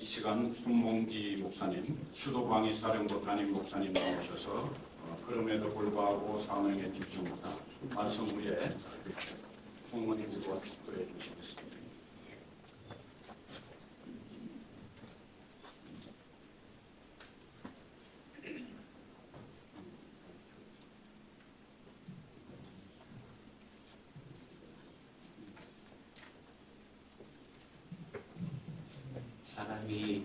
이 시간 손몽기 목사님, 수도방위 사령부 담임 목사님 나오셔서 그럼에도 불구하고 사명에 집중하다 말씀 후에 부모님 기도와 축도해 주시겠습니다. 사람이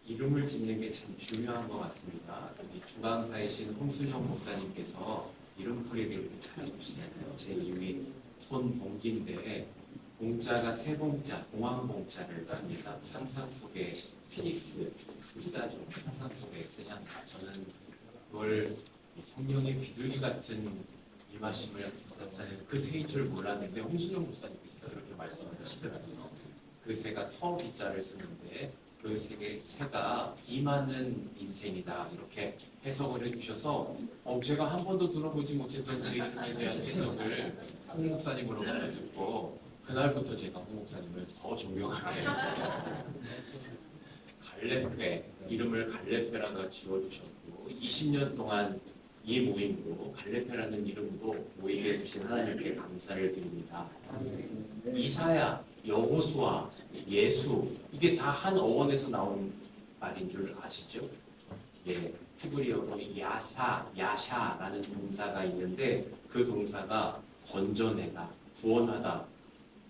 이름을 짓는 게 참 중요한 것 같습니다. 여기 주방사이신 홍순영 목사님께서 이름풀이를 이렇게 잘해주시잖아요. 제 이름이 손봉기인데 봉자가 세 봉자, 공황봉자를 씁니다. 상상 속의 피닉스, 불사조, 상상 속의 세상. 저는 그걸 성령의 비둘기 같은 임하심을 나타내는 그 새인 줄 몰랐는데 홍순영 목사님께서 그렇게 말씀을 하시더라고요. 그 새가 터비자를 쓰는데 그 새가 임하는 인생이다 이렇게 해석을 해주셔서 제가 한 번도 들어보지 못했던 제 이름에 대한 해석을 홍 목사님으로부터 듣고 그날부터 제가 홍 목사님을 더 존경하게 됐습니다. 갈렙회, 이름을 갈렙회라고 지어주셨고 20년 동안 이 모임으로 갈렙회라는 이름으로 모이게 해주신 하나님께 감사를 드립니다. 이사야, 여호수아, 예수 이게 다 한 어원에서 나온 말인 줄 아시죠? 예, 히브리어로 야샤라는 동사가 있는데 그 동사가 건져내다, 구원하다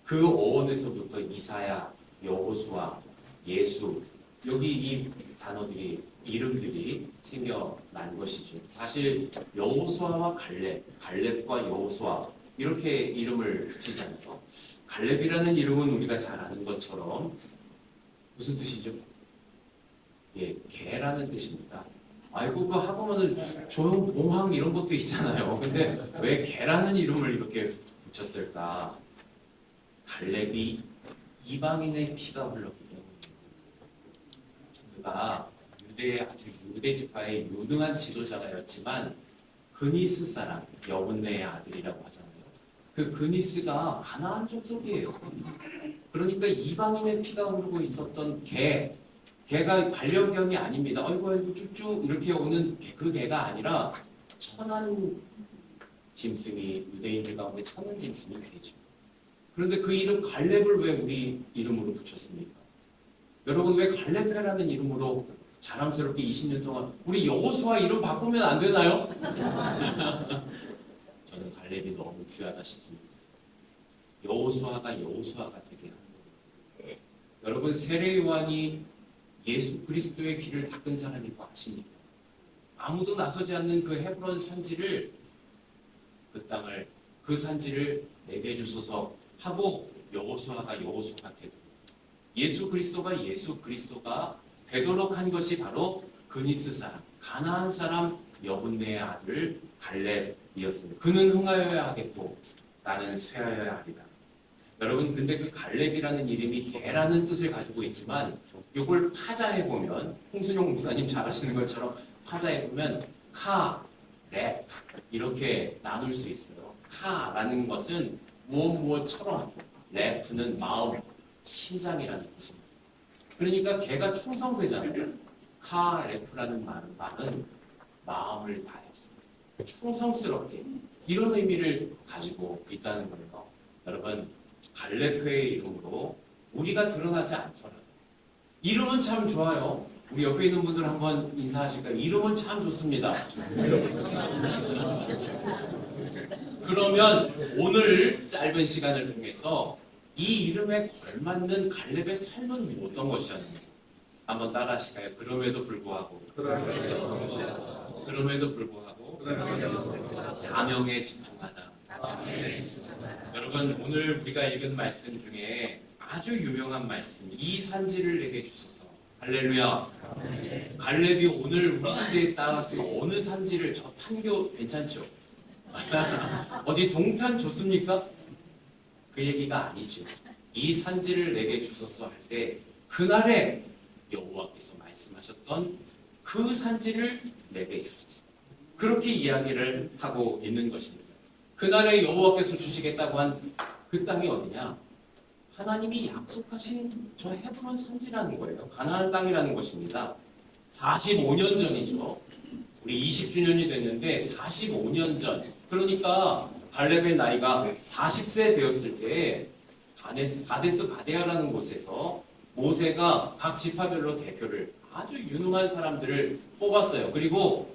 그 어원에서부터 이사야, 여호수아, 예수 여기 이 단어들이 이름들이 생겨난 것이죠. 사실 여호수아와 갈렙과 여호수아 이렇게 이름을 붙이잖아요. 갈렙이라는 이름은 우리가 잘 아는 것처럼 무슨 뜻이죠? 예, 개라는 뜻입니다. 아이고 그 학원은 조용봉황 이런 것도 있잖아요. 근데 왜 개라는 이름을 이렇게 붙였을까? 갈렙이 이방인의 피가 흘렀기 때문에 그가 유대 지파의 유능한 지도자였지만 그니스 사람 여분네의 아들이라고 하잖아요. 그 그니스가 가나안 족속이에요. 그러니까 이방인의 피가 흐르고 있었던 개가 반려견이 아닙니다. 아이고 쭈쭈 이렇게 오는 그 개가 아니라 천한 짐승이 유대인들 가운데 천한 짐승이 개죠. 그런데 그 이름 갈렙을 왜 우리 이름으로 붙였습니까? 여러분 왜 갈렙회라는 이름으로 자랑스럽게 20년 동안 우리 여호수아 이름 바꾸면 안 되나요? 저는 갈렙이 너무 귀하다 싶습니다. 여호수아가 되게 하는 거예요. 여러분 세례요한이 예수 그리스도의 길을 닦은 사람이고 아십니까? 아무도 나서지 않는 그 헤브론 산지를 그 산지를 내게 주소서 하고 여호수아가 되도록 예수 그리스도가 되도록 한 것이 바로 그니스 사람, 가나안 사람 여분네의 아들 갈렙이었습니다. 그는 흥하여야 하겠고 나는 쇠하여야 하리라. 여러분 근데 그 갈렙이라는 이름이 개라는 뜻을 가지고 있지만 이걸 파자해보면 홍순용 목사님 잘 아시는 것처럼 파자해보면 카, 렙 이렇게 나눌 수 있어요. 카라는 것은 무엇처럼 렙는 마음, 심장이라는 뜻입니다. 그러니까 개가 충성되잖아요. 카, 렙라는 말은 마음을 다했습니다. 충성스럽게 이런 의미를 가지고 있다는 거예요. 여러분 갈렙회의 이름으로 우리가 드러나지 않더라도 이름은 참 좋아요. 우리 옆에 있는 분들 한번 인사하실까요? 이름은 참 좋습니다. 그러면 오늘 짧은 시간을 통해서 이 이름에 걸맞는 갈렙의 삶은 어떤 것이었는지 한번 따라하실까요? 그럼에도 불구하고 사명에 집중하다. 여러분 오늘 우리가 읽은 말씀 중에 아주 유명한 말씀 이 산지를 내게 주소서. 할렐루야. 갈렙이 오늘 우리 시대에 따라서 어느 산지를 저 판교 괜찮죠? 어디 동탄 좋습니까? 그 얘기가 아니죠. 이 산지를 내게 주소서 할 때 그날에 여호와께서 말씀하셨던 그 산지를 내게 주소서. 그렇게 이야기를 하고 있는 것입니다. 그날에 여호와께서 주시겠다고 한 그 땅이 어디냐? 하나님이 약속하신 저 헤브론 산지라는 거예요. 가나안 땅이라는 것입니다. 45년 전이죠. 우리 20주년이 됐는데 45년 전. 그러니까 갈렙의 나이가 40세 되었을 때 가데스 바데아라는 곳에서 모세가 각 지파별로 대표를 아주 유능한 사람들을 뽑았어요. 그리고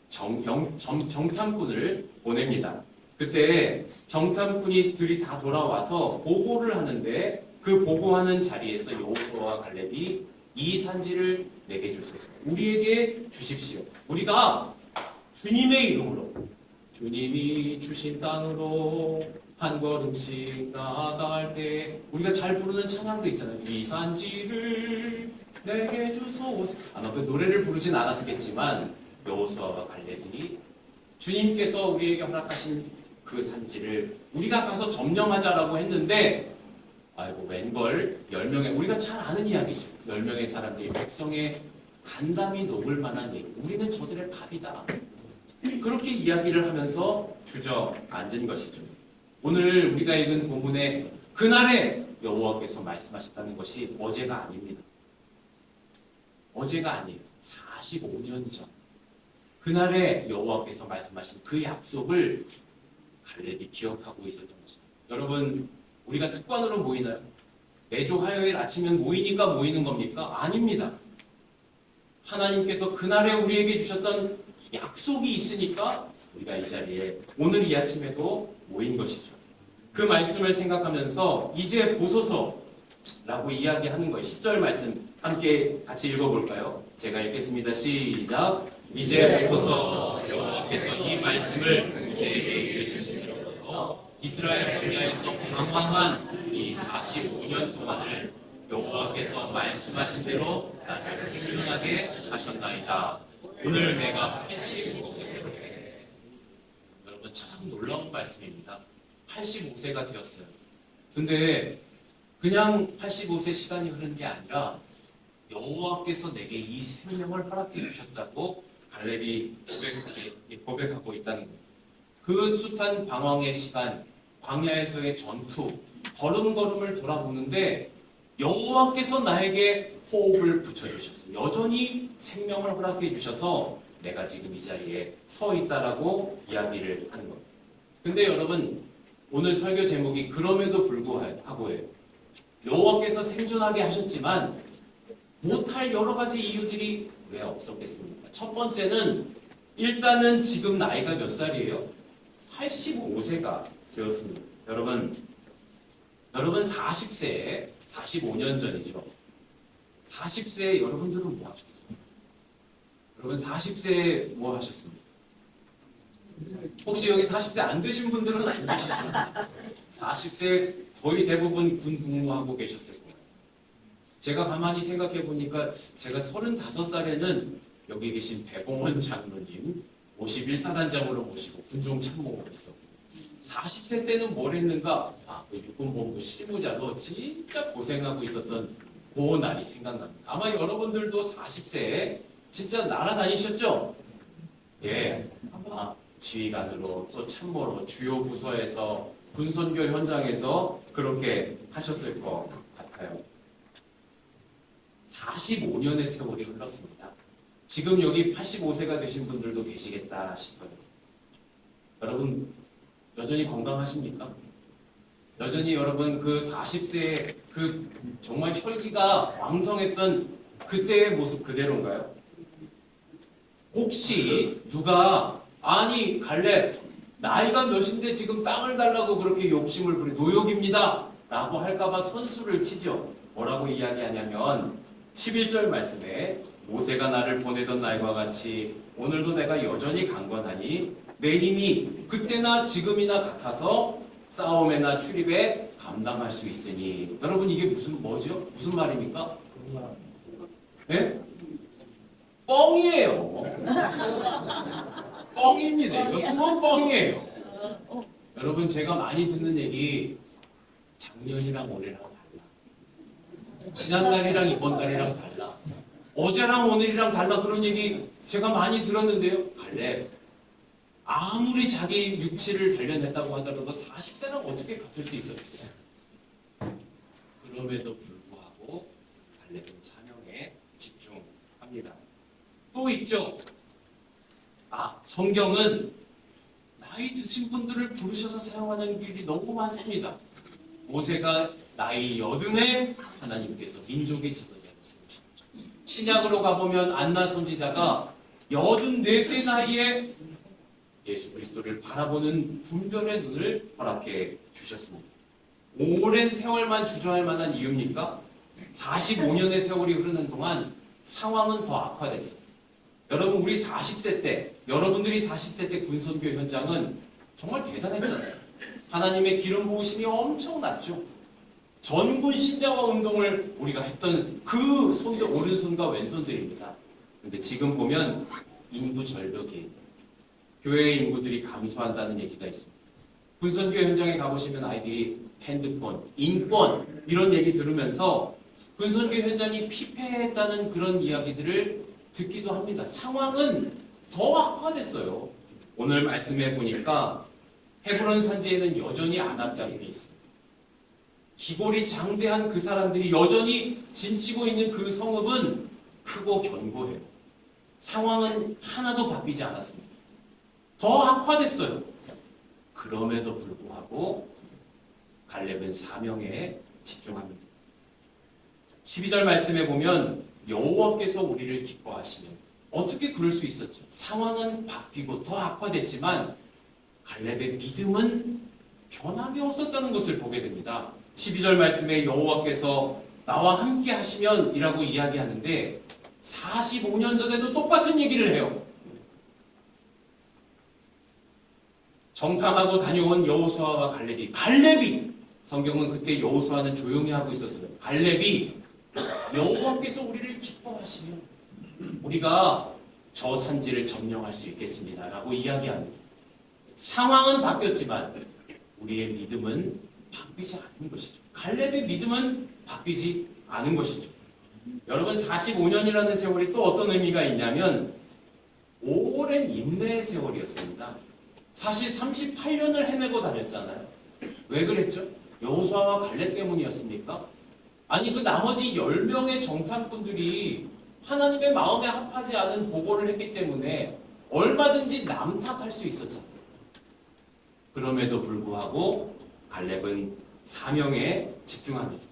정탐꾼을 보냅니다. 그때 정탐꾼이들이 다 돌아와서 보고를 하는데 그 보고하는 자리에서 여호수아와 갈렙이 이 산지를 내게 주소서. 우리에게 주십시오. 우리가 주님의 이름으로 주님이 주신 땅으로 한 걸음씩 나아갈 때 우리가 잘 부르는 찬양도 있잖아요. 이 산지를 내게 주소서. 아마 그 노래를 부르진 않았겠지만 여호수아와 갈렙이 주님께서 우리에게 허락하신 그 산지를 우리가 가서 점령하자라고 했는데 아이고 웬걸 10명의 우리가 잘 아는 이야기죠. 10명의 사람들이 백성의 간담이 녹을 만한 얘기. 우리는 저들의 밥이다. 그렇게 이야기를 하면서 주저앉은 것이죠. 오늘 우리가 읽은 본문에 그날에 여호와께서 말씀하셨다는 것이 어제가 아닙니다. 어제가 아니에요. 45년 전. 그날에 여호와께서 말씀하신 그 약속을 갈렙이 기억하고 있었던 것입니다. 여러분, 우리가 습관으로 모이나요? 매주 화요일 아침엔 모이니까 모이는 겁니까? 아닙니다. 하나님께서 그날에 우리에게 주셨던 약속이 있으니까 우리가 이 자리에 오늘 이 아침에도 모인 것이죠. 그 말씀을 생각하면서 이제 보소서라고 이야기하는 거예요. 10절 말씀 함께 같이 읽어볼까요? 제가 읽겠습니다. 시작. 이제 보소서 여호와께서 이 말씀을 모세에게 이르시니 이스라엘 광야에서 방황한 이 45년 동안을 여호와께서 말씀하신 대로 나를 생존하게 하셨나이다. 오늘 내가 85세가 여러분 참 놀라운 말씀입니다. 85세가 되었어요. 근데 그냥 85세 시간이 흐른 게 아니라 여호와께서 내게 이 생명을 허락해 주셨다고 갈렙이 고백하고 있다는 거예요. 그 숱한 방황의 시간, 광야에서의 전투, 걸음걸음을 돌아보는데 여호와께서 나에게 호흡을 붙여주셔서 여전히 생명을 허락해 주셔서 내가 지금 이 자리에 서 있다라고 이야기를 하는 겁니다. 근데 여러분 오늘 설교 제목이 그럼에도 불구하고예요. 여호와께서 생존하게 하셨지만 못할 여러 가지 이유들이 왜 없었겠습니까? 첫 번째는 일단은 지금 나이가 몇 살이에요? 85세가 되었습니다. 여러분 40세에 45년 전이죠. 40세에 여러분들은 뭐 하셨어요? 여러분 40세에 뭐 하셨습니까? 혹시 여기 40세 안 되신 분들은 안 계시죠? 40세 거의 대부분 군 복무하고 계셨을 거예요. 제가 가만히 생각해 보니까 제가 35살에는 여기 계신 배봉원 장로님 51사단장으로 모시고 군종 참모를 했었고 40세 때는 뭘 했는가? 그 육군본부 실무자로 진짜 고생하고 있었던 그 날이 생각납니다. 아마 여러분들도 40세에 진짜 날아다니셨죠? 예, 아마 지휘관으로 또 참모로 주요 부서에서 군선교 현장에서 그렇게 하셨을 것 같아요. 45년의 세월이 흘렀습니다. 지금 여기 85세가 되신 분들도 계시겠다 싶어요. 여러분 여전히 건강하십니까? 여전히 여러분 그 40세의 그 정말 혈기가 왕성했던 그때의 모습 그대로인가요? 혹시 누가 아니 갈렙 나이가 몇인데 지금 땅을 달라고 그렇게 욕심을 부리 노욕입니다 라고 할까봐 선수를 치죠. 뭐라고 이야기하냐면 11절 말씀에 모세가 나를 보내던 날과 같이 오늘도 내가 여전히 강건하니 내 힘이 그때나 지금이나 같아서 싸움에나 출입에 감당할 수 있으니. 여러분 이게 뭐죠? 무슨 말입니까? 네? 뻥이에요. 뻥입니다. 이거 수원 뻥이에요. 여러분 제가 많이 듣는 얘기 작년이랑 올해랑 달라. 지난달이랑 이번 달이랑 달라. 어제랑 오늘이랑 달라. 그런 얘기 제가 많이 들었는데요. 갈렙 아무리 자기 육체를 단련했다고 하더라도 40세랑 어떻게 같을 수 있었어요? 그럼에도 불구하고 갈렙은 사명에 집중합니다. 또 있죠. 성경은 나이 드신 분들을 부르셔서 사용하는 일이 너무 많습니다. 모세가 나이 80에 하나님께서 민족의 지도자를 세우셨죠. 신약으로 가보면 안나 선지자가 84세 나이에 예수 그리스도를 바라보는 분별의 눈을 허락해 주셨습니다. 오랜 세월만 주저할 만한 이유입니까? 45년의 세월이 흐르는 동안 상황은 더 악화됐어요. 여러분, 우리 40세 때, 여러분들이 40세 때 군선교 현장은 정말 대단했잖아요. 하나님의 기름 부으심이 엄청났죠. 전군 신자화 운동을 우리가 했던 그 손들, 오른손과 왼손들입니다. 근데 지금 보면 인구 절벽이, 교회의 인구들이 감소한다는 얘기가 있습니다. 군선교 현장에 가보시면 아이들이 핸드폰, 인권 이런 얘기 들으면서 군선교 현장이 피폐했다는 그런 이야기들을 듣기도 합니다. 상황은 더 악화됐어요. 오늘 말씀해 보니까 헤브론 산지에는 여전히 안압자손이 있습니다. 기골이 장대한 그 사람들이 여전히 진치고 있는 그 성읍은 크고 견고해요. 상황은 하나도 바뀌지 않았습니다. 더 악화됐어요. 그럼에도 불구하고 갈렙은 사명에 집중합니다. 12절 말씀에 보면 여호와께서 우리를 기뻐하시면, 어떻게 그럴 수 있었죠? 상황은 바뀌고 더 악화됐지만 갈렙의 믿음은 변함이 없었다는 것을 보게 됩니다. 12절 말씀에 여호와께서 나와 함께 하시면 이라고 이야기하는데 45년 전에도 똑같은 얘기를 해요. 정탐하고 다녀온 여호수아와 갈렙이 성경은 그때 여호수아는 조용히 하고 있었어요. 갈렙이 여호와께서 우리를 기뻐하시면 우리가 저 산지를 점령할 수 있겠습니다 라고 이야기합니다. 상황은 바뀌었지만 우리의 믿음은 바뀌지 않은 것이죠. 갈렙의 믿음은 바뀌지 않은 것이죠. 여러분, 45년이라는 세월이 또 어떤 의미가 있냐면 오랜 인내의 세월이었습니다. 사실 38년을 헤매고 다녔잖아요. 왜 그랬죠? 여호수아와 갈렙 때문이었습니까? 아니, 그 나머지 10명의 정탐꾼들이 하나님의 마음에 합하지 않은 보고를 했기 때문에 얼마든지 남 탓할 수 있었잖아요. 그럼에도 불구하고 갈렙은 사명에 집중합니다.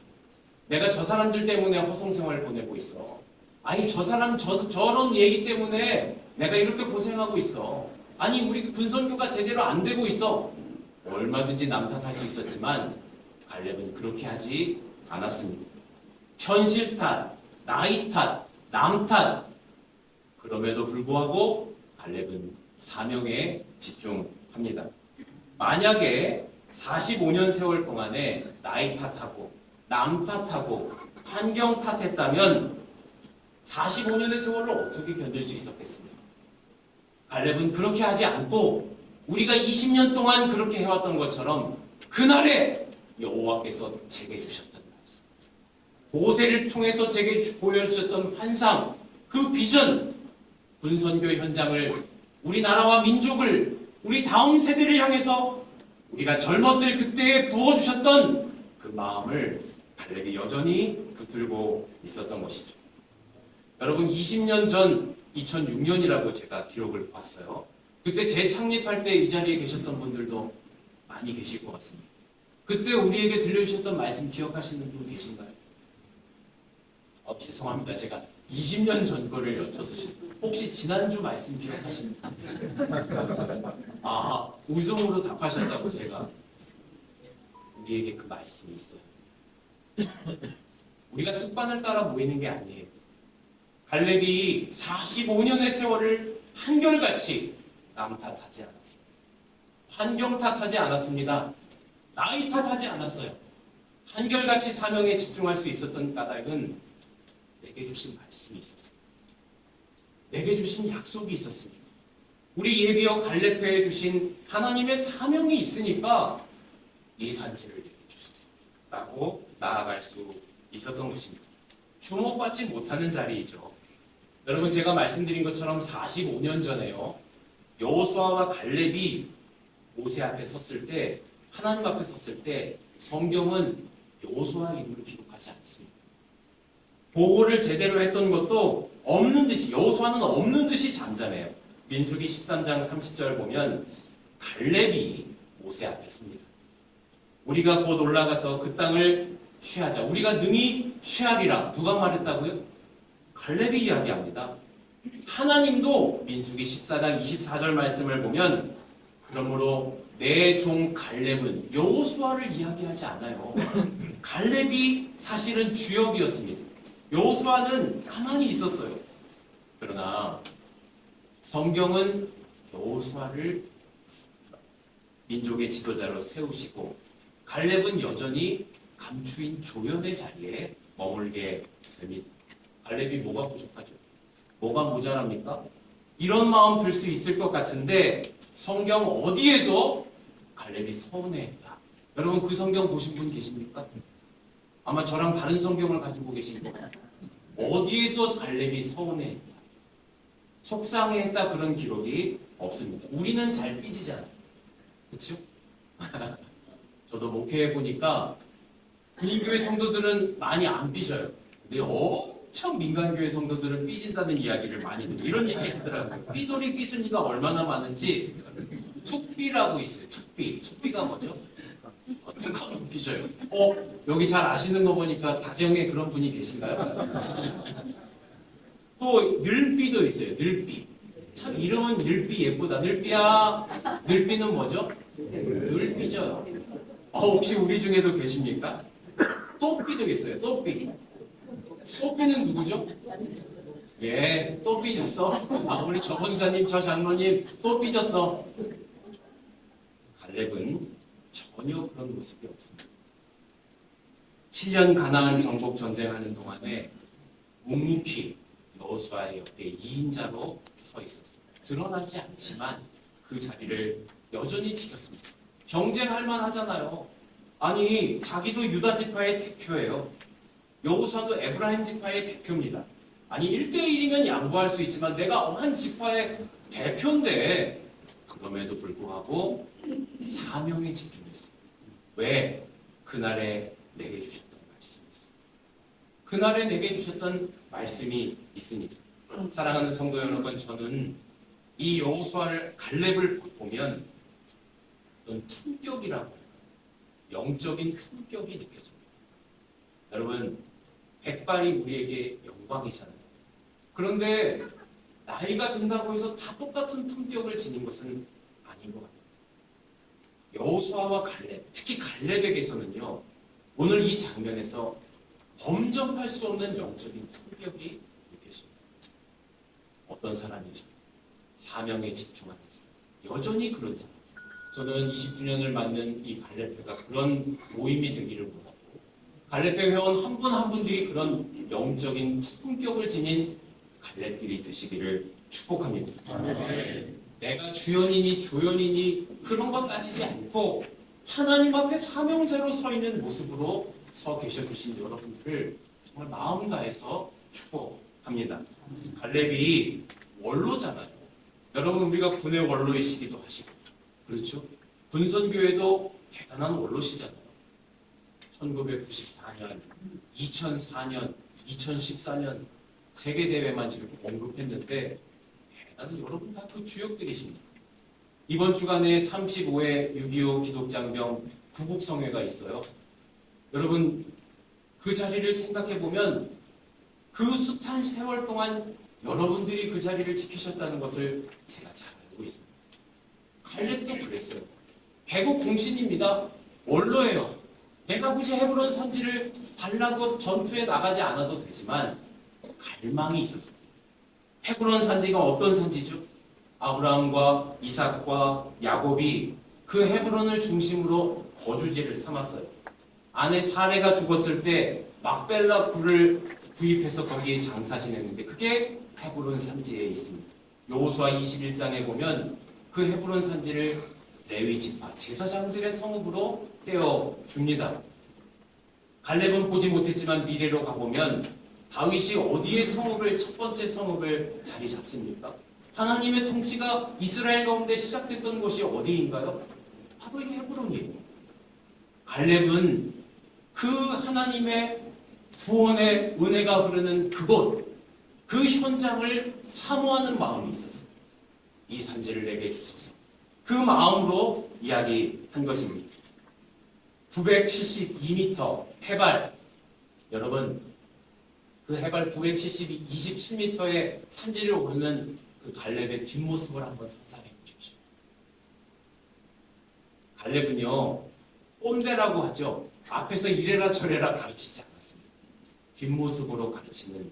내가 저 사람들 때문에 허송생활을 보내고 있어. 아니, 저 사람 저런 얘기 때문에 내가 이렇게 고생하고 있어. 아니, 우리 군선교가 제대로 안 되고 있어. 얼마든지 남 탓할 수 있었지만 갈렙은 그렇게 하지 않았습니다. 현실 탓, 나이 탓, 남 탓. 그럼에도 불구하고 갈렙은 사명에 집중합니다. 만약에 45년 세월 동안에 나이 탓하고 남 탓하고 환경 탓했다면 45년의 세월을 어떻게 견딜 수 있었겠습니까? 갈렙은 그렇게 하지 않고 우리가 20년 동안 그렇게 해왔던 것처럼 그날에 여호와께서 제게 주셨던 말씀, 모세를 통해서 제게 보여주셨던 환상, 그 비전, 군선교 현장을, 우리나라와 민족을, 우리 다음 세대를 향해서 우리가 젊었을 그때에 부어주셨던 그 마음을 갈렙이 여전히 붙들고 있었던 것이죠. 여러분, 20년 전 2006년이라고 제가 기록을 봤어요. 그때 재창립할 때 이 자리에 계셨던 분들도 많이 계실 것 같습니다. 그때 우리에게 들려주셨던 말씀 기억하시는 분 계신가요? 죄송합니다. 제가 20년 전 거를 여쭤서 혹시 지난주 말씀 기억하시는 분 계신가요? 웃음으로 답하셨다고 제가. 우리에게 그 말씀이 있어요. 우리가 습관을 따라 모이는 게 아니에요. 갈렙이 45년의 세월을 한결같이 남 탓하지 않았습니다. 환경 탓하지 않았습니다. 나이 탓하지 않았어요. 한결같이 사명에 집중할 수 있었던 까닭은 내게 주신 말씀이 있었습니다. 내게 주신 약속이 있었습니다. 우리 예비역 갈렙회에 주신 하나님의 사명이 있으니까 이 산지를 내게 주소서 라고 나아갈 수 있었던 것입니다. 주목받지 못하는 자리이죠. 여러분, 제가 말씀드린 것처럼 45년 전에요, 여호수아와 갈렙이 모세 앞에 섰을 때, 하나님 앞에 섰을 때 성경은 여호수아 이름을 기록하지 않습니다. 보고를 제대로 했던 것도 없는 듯이, 여호수아는 없는 듯이 잠잠해요. 민수기 13장 30절 보면 갈렙이 모세 앞에 섭니다. 우리가 곧 올라가서 그 땅을 취하자. 우리가 능히 취하리라. 누가 말했다고요? 갈렙이 이야기합니다. 하나님도 민수기 14장 24절 말씀을 보면 그러므로 내 종 갈렙은 여호수아를 이야기하지 않아요. 갈렙이 사실은 주역이었습니다. 여호수아는 가만히 있었어요. 그러나 성경은 여호수아를 민족의 지도자로 세우시고 갈렙은 여전히 감추인 조연의 자리에 머물게 됩니다. 갈렙이 뭐가 부족하죠? 뭐가 모자랍니까? 이런 마음 들 수 있을 것 같은데 성경 어디에도 갈렙이 서운해했다. 여러분 그 성경 보신 분 계십니까? 아마 저랑 다른 성경을 가지고 계신 것 같아요. 어디에도 갈렙이 서운해했다. 속상해했다 그런 기록이 없습니다. 우리는 잘 삐지잖아요. 그렇죠? 저도 목회해 보니까 군인교회 성도들은 많이 안 삐져요. 근데 엄청 민간교회 성도들은 삐진다는 이야기를 많이 들어요. 이런 얘기 하더라고요. 삐돌이 삐순이가 얼마나 많은지 툭삐라고 있어요. 툭삐. 툭삐가 뭐죠? 누가 못 삐져요? 여기 잘 아시는 거 보니까 다정에 그런 분이 계신가요? 또 늘삐도 있어요. 늘삐. 참 이름은 늘삐 예쁘다. 늘삐야. 늘삐는 뭐죠? 늘 삐져요. 혹시 우리 중에도 계십니까? 또삐도 있어요. 또삐. 또삐는 누구죠? 예, 또 삐졌어. 우리 저 권사님, 저 장로님 또 삐졌어. 갈렙은 전혀 그런 모습이 없습니다. 7년 가나안 정복 전쟁하는 동안에 묵묵히 여호수아의 옆에 2인자로 서 있었습니다. 드러나지 않지만 그 자리를 여전히 지켰습니다. 경쟁할 만하잖아요. 아니 자기도 유다 지파의 대표예요. 여호수아도 에브라임 지파의 대표입니다. 아니 1대1이면 양보할 수 있지만 내가 한 지파의 대표인데 그럼에도 불구하고 사명에 집중했습니다. 왜? 그날에 내게 주셨던 말씀이 있습니다. 그날에 내게 주셨던 말씀이 있으니까. 사랑하는 성도 여러분, 저는 이 여호수아를 갈렙을 보면 어떤 품격이라고 해요. 영적인 품격이 느껴집니다. 여러분, 백발이 우리에게 영광이잖아요. 그런데 나이가 든다고 해서 다 똑같은 품격을 지닌 것은 아닌 것 같아요. 여호수아와 갈렙, 특히 갈렙에게서는요, 오늘 이 장면에서 범접할 수 없는 영적인 품격이 느껴집니다. 어떤 사람이죠? 사명에 집중하는 사람. 여전히 그런 사람. 저는 20주년을 맞는 이 갈렙회가 그런 모임이 되기를 원하고 갈렙회 회원 한 분 한 분들이 그런 영적인 품격을 지닌 갈렙들이 되시기를 축복합니다. 내가 주연이니 조연이니 그런 것 따지지 않고 하나님 앞에 사명자로 서 있는 모습으로 서 계셔 주신 여러분들을 정말 마음 다해서 축복합니다. 갈렙이 원로잖아요. 여러분 우리가 군의 원로이시기도 하시고 그렇죠? 군선교회도 대단한 원로시잖아요. 1994년, 2004년, 2014년 세계대회만 지금 언급했는데 대단한 여러분 다 그 주역들이십니다. 이번 주간에 35회 6.25 기독장병 구국성회가 있어요. 여러분 그 자리를 생각해보면 그 숱한 세월 동안 여러분들이 그 자리를 지키셨다는 것을 제가 잘 알고 있습니다. 갈렙도 그랬어요. 개국 공신입니다. 원로예요. 내가 굳이 헤브론 산지를 달라고 전투에 나가지 않아도 되지만 갈망이 있었어요. 헤브론 산지가 어떤 산지죠? 아브라함과 이삭과 야곱이 그 헤브론을 중심으로 거주지를 삼았어요. 아내 사레가 죽었을 때 막벨라 굴을 구입해서 거기에 장사 지냈는데 그게 헤브론 산지에 있습니다. 여호수아 21장에 보면 그 헤브론 산지를 레위 지파 제사장들의 성읍으로 떼어 줍니다. 갈렙은 보지 못했지만 미래로 가보면 다윗이 어디에 성읍을 첫 번째 성읍을 자리 잡습니까? 하나님의 통치가 이스라엘 가운데 시작됐던 곳이 어디인가요? 바로 이 헤브론이에요. 갈렙은 그 하나님의 구원의 은혜가 흐르는 그곳, 그 현장을 사모하는 마음이 있었어요. 이 산지를 내게 주소서. 그 마음으로 이야기한 것입니다. 972m 해발, 여러분 그 해발 927m의 산지를 오르는 그 갈렙의 뒷모습을 한번 상상해 보십시오. 갈렙은요, 꼰대라고 하죠. 앞에서 이래라 저래라 가르치지 않았습니다. 뒷모습으로 가르치는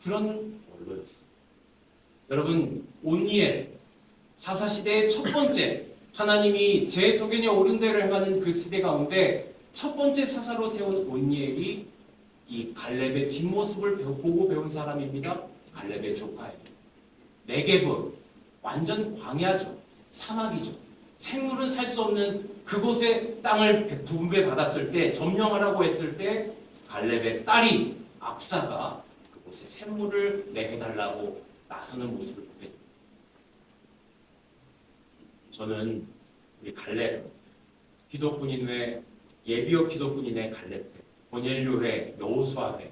그런 원로였어요. 여러분, 온니엘 사사시대의 첫 번째, 하나님이 제 소견에 옳은 대로 행하는 그 시대 가운데 첫 번째 사사로 세운 온니엘이 이 갈렙의 뒷모습을 보고 배운 사람입니다. 갈렙의 조카예요. 네게브, 완전 광야죠. 사막이죠. 생물은 살 수 없는 그곳의 땅을 분배받았을 때, 점령하라고 했을 때 갈렙의 딸이 악사가 그곳에 샘물을 내게 달라고 나서는 모습을 보게 됩니다. 저는 우리 갈렙, 기독군인회, 예비역 기독군인회 갈렙회, 고넬료회, 여호수아회,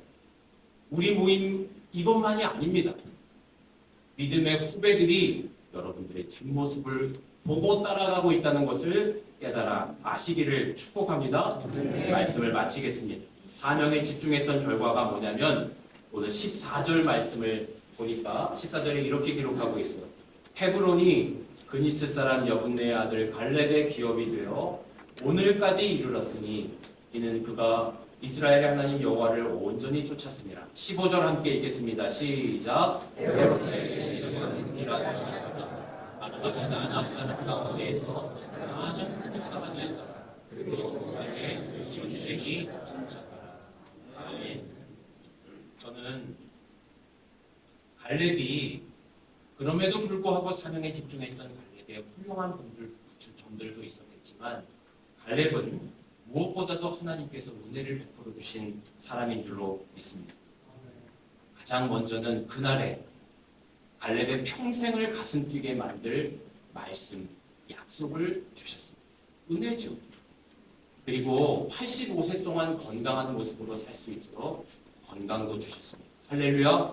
우리 모임 이것만이 아닙니다. 믿음의 후배들이 여러분들의 뒷모습을 보고 따라가고 있다는 것을 깨달아 아시기를 축복합니다. 말씀을 마치겠습니다. 사명에 집중했던 결과가 뭐냐면 오늘 14절 말씀을 보니까 14절에 이렇게 기록하고 있어요. 헤브론이 그니스 사람 여분네의 아들 갈렙의 기업이 되어 오늘까지 이르렀으니 이는 그가 이스라엘의 하나님 여호와를 온전히 쫓았습니다. 15절 함께 읽겠습니다. 시작. 헤브론의 아나바가 나낙 사람 가운데에서 가장 큰 사람이었다. 그리고 그에게 전쟁이 펼쳐졌다. 아멘. 저는 갈렙이 그럼에도 불구하고 사명에 집중했던 갈렙의 훌륭한 점들도 있었겠지만 갈렙은 무엇보다도 하나님께서 은혜를 베풀어 주신 사람인 줄로 믿습니다. 가장 먼저는 그날에 갈렙의 평생을 가슴 뛰게 만들 말씀, 약속을 주셨습니다. 은혜죠. 그리고 85세 동안 건강한 모습으로 살 수 있도록 건강도 주셨습니다. 할렐루야.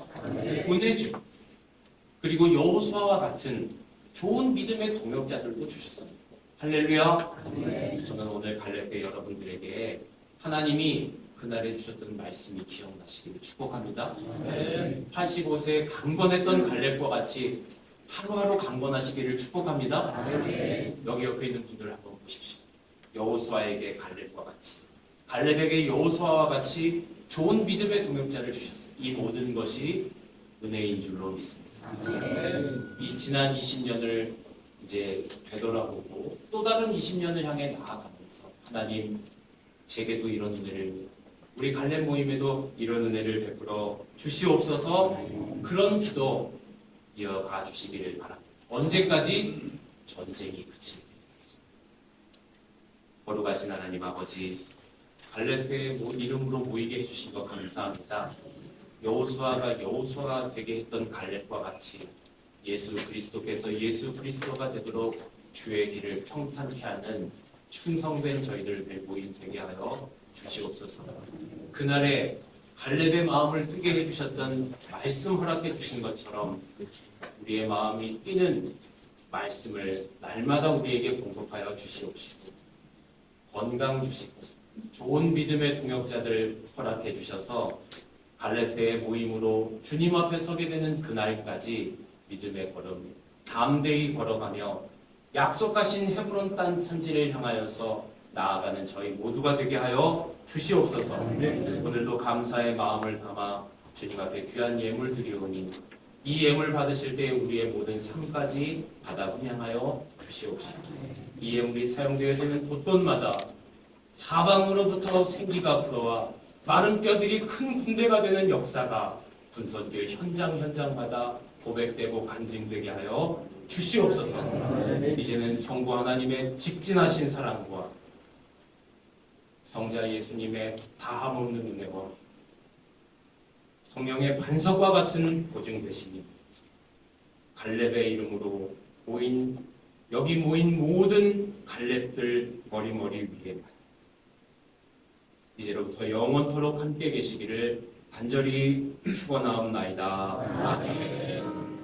은혜죠. 그리고 여호수아와 같은 좋은 믿음의 동역자들도 주셨습니다. 할렐루야. 저는 오늘 갈렙회 여러분들에게 하나님이 그날에 주셨던 말씀이 기억나시기를 축복합니다. 85세 강건했던 갈렙과 같이 하루하루 강건하시기를 축복합니다. 여기 옆에 있는 분들 한번 보십시오. 여호수아에게 갈렙과 같이, 갈렙에게 여호수아와 같이 좋은 믿음의 동역자를 주셨어요. 이 모든 것이 은혜인 줄로 믿습니다. 이 지난 20년을 이제 되돌아보고 또 다른 20년을 향해 나아가면서 하나님, 제게도 이런 은혜를, 우리 갈렙 모임에도 이런 은혜를 베풀어 주시옵소서. 그런 기도 이어가 주시기를 바랍니다. 언제까지? 전쟁이 그칠 때까지. 거룩하신 하나님 아버지, 갈렙회의 이름으로 모이게 해주신 것 감사합니다. 여호수아가 여호수아가 되게 했던 갈렙과 같이 예수 그리스도께서 예수 그리스도가 되도록 주의 길을 평탄케 하는 충성된 저희들 모임 되게 하여 주시옵소서. 그날에 갈렙의 마음을 뛰게 해주셨던 말씀 허락해 주신 것처럼 우리의 마음이 뛰는 말씀을 날마다 우리에게 공급하여 주시옵시고, 건강 주시고 좋은 믿음의 동역자들 허락해 주셔서 갈렙회의 모임으로 주님 앞에 서게 되는 그날까지 믿음의 걸음 담대히 걸어가며 약속하신 헤브론 땅 산지를 향하여서 나아가는 저희 모두가 되게 하여 주시옵소서. 오늘도 감사의 마음을 담아 주님 앞에 귀한 예물 드리오니 이 예물 받으실 때 우리의 모든 삶까지 받아 분양하여 주시옵시고, 이 예물이 사용되어지는 곳곳마다 사방으로부터 생기가 불어와 마른 뼈들이 큰 군대가 되는 역사가 분선교회 현장마다 고백되고 간증되게 하여 주시옵소서. 이제는 성부 하나님의 직진하신 사랑과 성자 예수님의 다함없는 은혜와 성령의 반석과 같은 보증되시니 갈렙의 이름으로 여기 모인 모든 갈렙들 머리 위에 이제로부터 영원토록 함께 계시기를 간절히 축원하옵나이다. 아멘.